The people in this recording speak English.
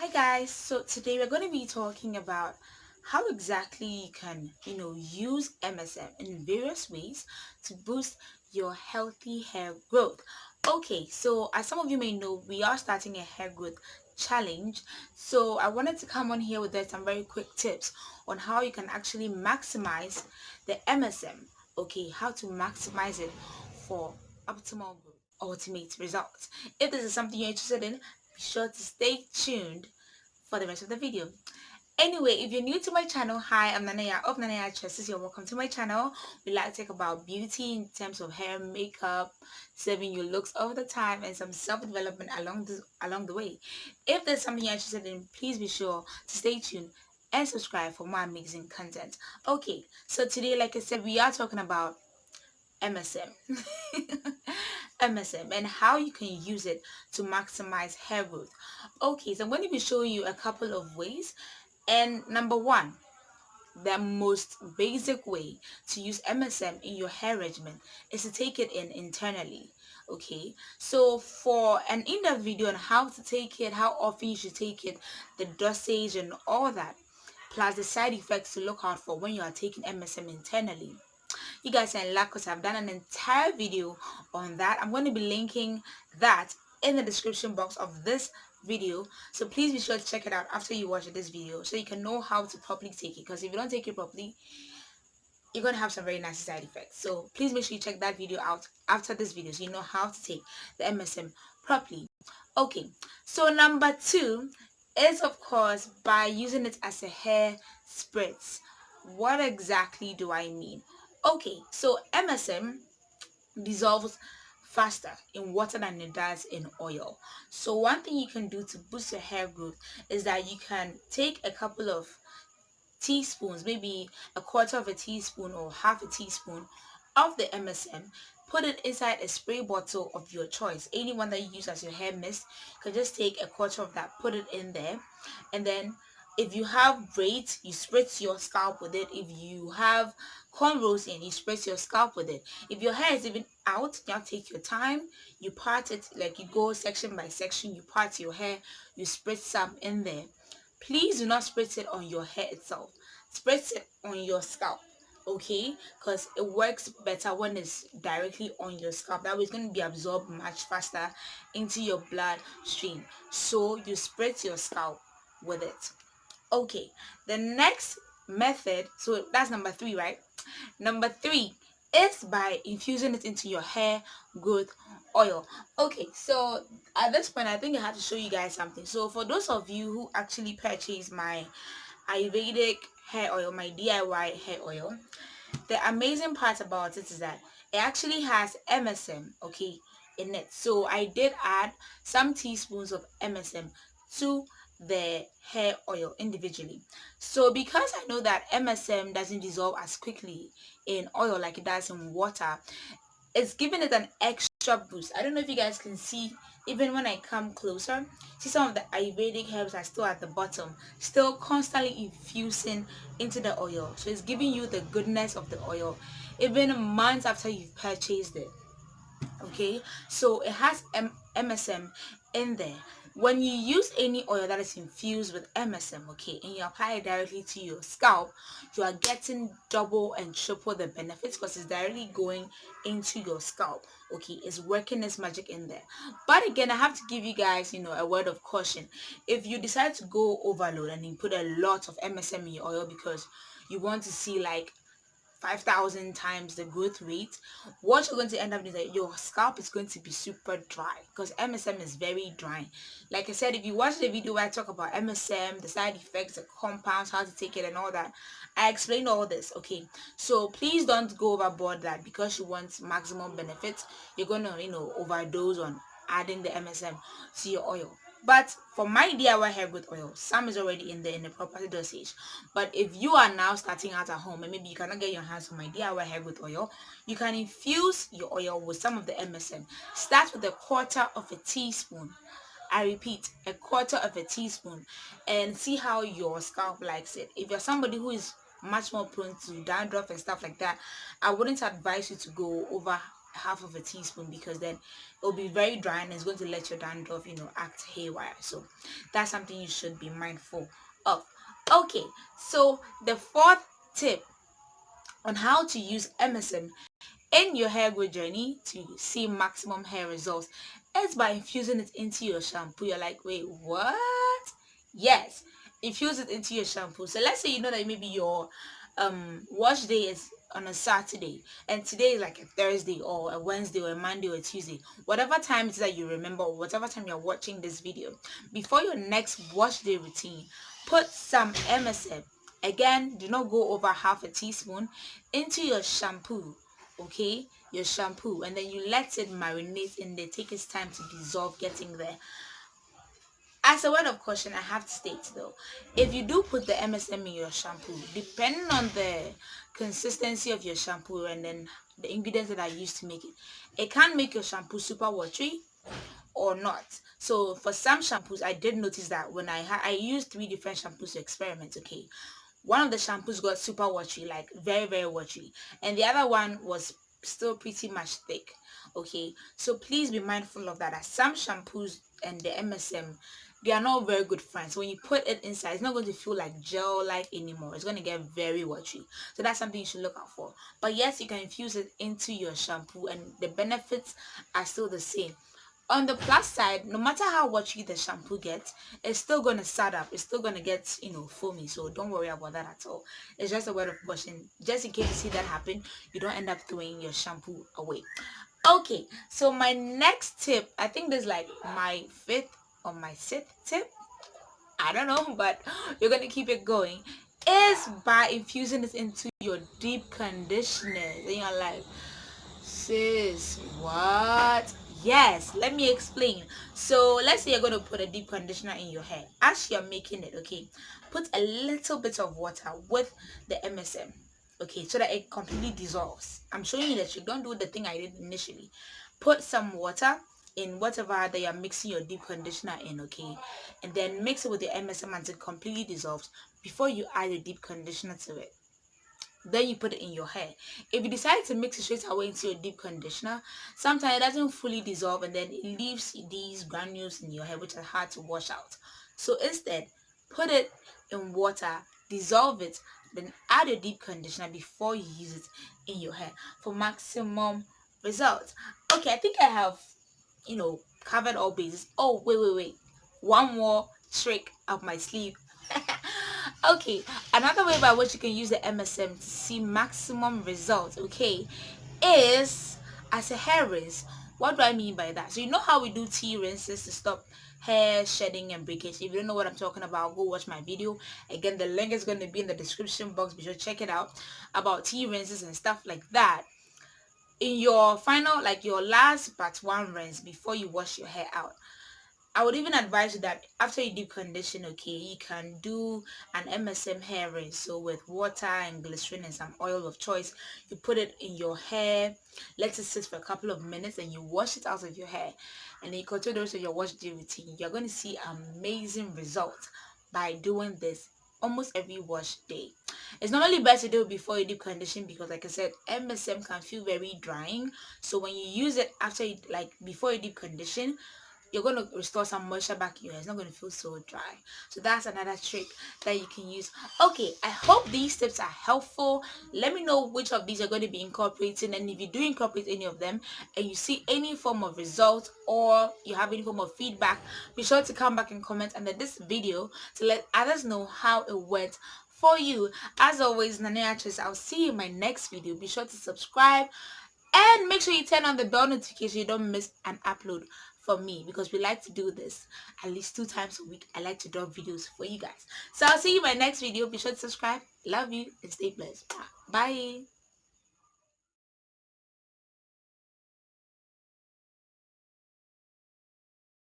Hi guys, so today we're going to be talking about how exactly you can, use MSM in various ways to boost your healthy hair growth. Okay, so as some of you may know, we are starting a hair growth challenge. So I wanted to come on here with some very quick tips on how you can actually maximize the MSM. Okay, how to maximize it for optimal growth, ultimate results. If this is something you're interested in, be sure to stay tuned for the rest of the video. Anyway, if you're new to my channel, hi, I'm NanaYaa of NanaYaa Tresses. You're welcome to my channel. We like to talk about beauty in terms of hair, makeup, saving your looks over the time, and some self-development along the way. If there's something you're interested in, please be sure to stay tuned and subscribe for more amazing content. Okay, so today, like I said, we are talking about MSM. MSM and how you can use it to maximize hair growth. Okay, so I'm going to be showing you a couple of ways. And number one, the most basic way to use MSM in your hair regimen is to take it in internally. Okay, so for an in-depth video on how to take it, how often you should take it, the dosage and all that, plus the side effects to look out for when you are taking MSM internally, you guys are in luck because I've done an entire video on that. I'm going to be linking that in the description box of this video, so please be sure to check it out after you watch this video so you can know how to properly take it, because if you don't take it properly, you're going to have some very nasty side effects. So please make sure you check that video out after this video so you know how to take the MSM properly. Okay, so number two is, of course, by using it as a hair spritz. What exactly do I mean? Okay, so MSM dissolves faster in water than it does in oil. So one thing you can do to boost your hair growth is that you can take a couple of teaspoons, maybe a quarter of a teaspoon or half a teaspoon of the MSM, put it inside a spray bottle of your choice, anyone that you use as your hair mist. You can just take a quarter of that, put it in there, and then if you have braids, you spritz your scalp with it. If you have cornrows in, you spritz your scalp with it. If your hair is even out, you have to take your time, you part it, like you go section by section, you part your hair, you spritz some in there. Please do not spritz it on your hair itself. Spritz it on your scalp, okay? Because it works better when it's directly on your scalp. That way it's going to be absorbed much faster into your bloodstream. So you spritz your scalp with it. Okay, the next method, so that's number three, right? Number three is by infusing it into your hair growth oil. Okay, so at this point I think I have to show you guys something. So for those of you who actually purchase my Ayurvedic hair oil, my DIY hair oil, the amazing part about it is that it actually has MSM, okay, in it. So I did add some teaspoons of MSM to the hair oil individually. So because I know that MSM doesn't dissolve as quickly in oil like it does in water, it's giving it an extra boost. I don't know if you guys can see, even when I come closer, see some of the Ayurvedic herbs are still at the bottom, still constantly infusing into the oil. So it's giving you the goodness of the oil even months after you've purchased it. Okay, so it has MSM in there. When you use any oil that is infused with MSM, okay, and you apply it directly to your scalp, you are getting double and triple the benefits because it's directly going into your scalp. Okay, it's working its magic in there. But again, I have to give you guys, a word of caution. If you decide to go overload and you put a lot of MSM in your oil because you want to see like 5,000 times the growth rate, what you're going to end up is that your scalp is going to be super dry because MSM is very dry. Like I said, if you watch the video where I talk about MSM, the side effects, the compounds, how to take it and all that, I explained all this. Okay, so please don't go overboard that because you want maximum benefits, you're gonna overdose on adding the MSM to your oil. But for my DIY hair growth oil, some is already in there in the proper dosage. But if you are now starting out at home and maybe you cannot get your hands on my DIY hair growth oil, you can infuse your oil with some of the MSM. Start with a quarter of a teaspoon. I repeat, a quarter of a teaspoon, and see how your scalp likes it. If you're somebody who is much more prone to dandruff and stuff like that, I wouldn't advise you to go over half of a teaspoon, because then it'll be very dry and it's going to let your dandruff, act haywire. So that's something you should be mindful of. Okay, so the fourth tip on how to use MSM in your hair growth journey to see maximum hair results is by infusing it into your shampoo. You're like, wait, what? Yes, infuse it into your shampoo. So let's say you know that maybe your wash day is on a Saturday and today is like a Thursday or a Wednesday or a Monday or a Tuesday, whatever time it is that you remember, or whatever time you're watching this video, before your next wash day routine, put some MSM. Again, do not go over half a teaspoon into your shampoo. Okay, your shampoo, and then you let it marinate in there. Take its time to dissolve, getting there. As a word of caution, I have to state though, if you do put the MSM in your shampoo, depending on the consistency of your shampoo and then the ingredients that are used to make it, it can make your shampoo super watery or not. So for some shampoos, I did notice that when I used 3 different shampoos to experiment. Okay, one of the shampoos got super watery, like very very watery, and the other one was still pretty much thick. Okay, so please be mindful of that, as some shampoos and the MSM, they are not very good friends. When you put it inside, it's not going to feel like gel like anymore. It's going to get very watery. So that's something you should look out for. But yes, you can infuse it into your shampoo and the benefits are still the same. On the plus side, no matter how watery the shampoo gets, it's still going to start up. It's still going to get, foamy. So don't worry about that at all. It's just a word of caution. Just in case you see that happen, you don't end up throwing your shampoo away. Okay, so my next tip, I think this is like my fifth or my sixth tip, I don't know, but you're going to keep it going, is by infusing it into your deep conditioner. Then you're like, sis, what? Yes, let me explain. So let's say you're going to put a deep conditioner in your hair. As you're making it, okay, put a little bit of water with the MSM, okay, so that it completely dissolves. I'm showing you the trick. Don't do the thing I did initially. Put some water in whatever that you're mixing your deep conditioner in, okay, and then mix it with the MSM until it completely dissolves before you add the deep conditioner to it. Then you put it in your hair. If you decide to mix it straight away into your deep conditioner, sometimes it doesn't fully dissolve and then it leaves these granules in your hair which are hard to wash out. So instead, put it in water, dissolve it, then add your deep conditioner before you use it in your hair for maximum results. Okay, I think I have, covered all bases. Oh, wait. One more trick up my sleeve. Okay, another way by which you can use the MSM to see maximum results, okay, is as a hair rinse. What do I mean by that? So you know how we do tea rinses to stop hair shedding and breakage. If you don't know what I'm talking about, go watch my video. Again, the link is going to be in the description box. Be sure to check it out about tea rinses and stuff like that. In your final, like your last but one rinse before you wash your hair out, I would even advise you that after you deep condition, okay, you can do an MSM hair rinse. So with water and glycerin and some oil of choice, you put it in your hair, let it sit for a couple of minutes, and you wash it out of your hair. And then you continue the rest of your wash day routine. You're going to see amazing results by doing this almost every wash day. It's normally best to do it before you deep condition because, like I said, MSM can feel very drying. So when you use it after you, like before you deep condition, you're going to restore some moisture back in your hair. It's not going to feel so dry. So that's another trick that you can use. Okay, I hope these tips are helpful. Let me know which of these you're going to be incorporating, and if you do incorporate any of them and you see any form of result or you have any form of feedback, be sure to come back and comment under this video to let others know how it went for you. As always, NanaYaa Tresses, I'll see you in my next video. Be sure to subscribe and make sure you turn on the bell notification so you don't miss an upload from me, because we like to do this at least 2 times a week. I like to drop videos for you guys. So I'll see you in my next video. Be sure to subscribe. Love you and stay blessed. Bye.